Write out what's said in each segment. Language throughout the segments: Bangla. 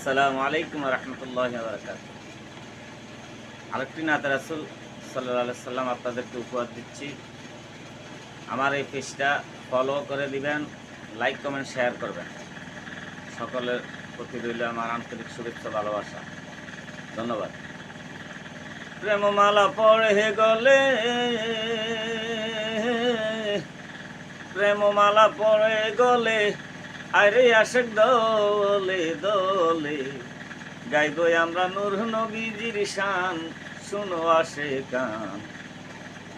আসসালামু আলাইকুম ওয়া রাহমাতুল্লাহি ওয়া বারাকাতুহু। আরেকটি নাতে রাসূল সাল্লাল্লাহু আলাইহি সাল্লাম আপনাদেরকে উপহার দিচ্ছি। আমার এই পেজটা ফলো করে দিবেন, লাইক কমেন্ট শেয়ার করবেন। সকলের প্রতি রইল আমার আন্তরিক শুভেচ্ছা ভালোবাসা। ধন্যবাদ। প্রেমমালা পড়ে গলে, প্রেমমালা পড়ে গলে, আরে আশেক দলে দলে, গাইব আমরা নূর নবীজির শান, শুনো আসে কান।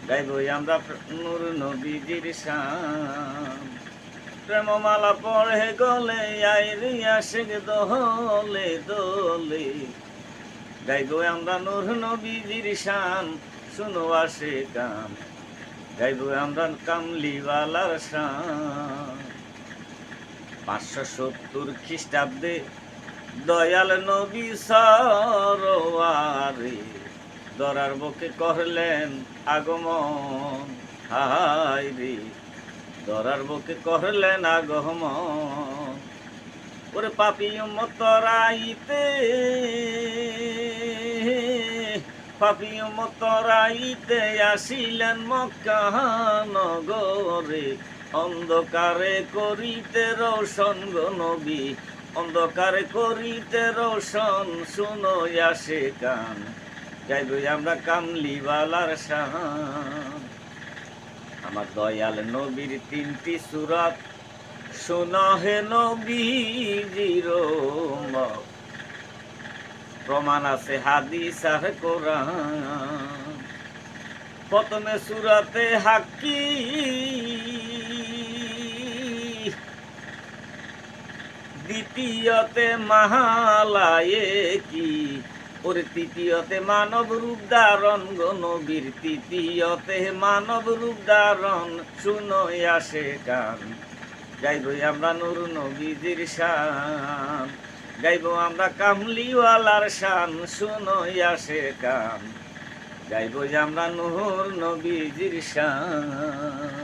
গাইব আমরা নূর নবীজির শান। প্রেমমালা পড়ে গলে, আইরে আশেক দলে দলে, গাইব আমরা নূর নবীজির শান, শুনো আসে কান। গাইব আমরা কামলিওয়ালার শান। 570 খ্রিস্টাব্দে দয়াল নবী সরোয়ারে দরার বুকে করলেন আগমন। হায় রে, দরার বুকে করলেন আগমন। ওরে পাপী উম্মত রাইতে, পাপী উম্মত রাইতে আসিলেন মক্কা নগরে। অন্ধকারে করিতে রোশন গো নবী, অন্ধকারে করিতে রোশন, শুনো আসে কান। গাইব আমরা কামলিওয়ালার শান। আমার দয়াল নবীর 3টি সূরত, শোনো হে নবীজির উম্মত। প্রমাণ আছে হাদিস আর কোরআন। প্রথমে সূরাতে হাক্কি, দ্বিতীয়তে মাহালায়ে কি, ওরে তৃতীয়তে মানব রূপ ধারণ গো নবীর, তৃতীয়তে মানব রূপ ধারণ, শুনো আসে কান। গাইব আমরা নূর নবীজির শান, গাইব আমরা কামলিওয়ালার শান, শুনো আসে কান। গাইব আমরা নূর নবীজির শান।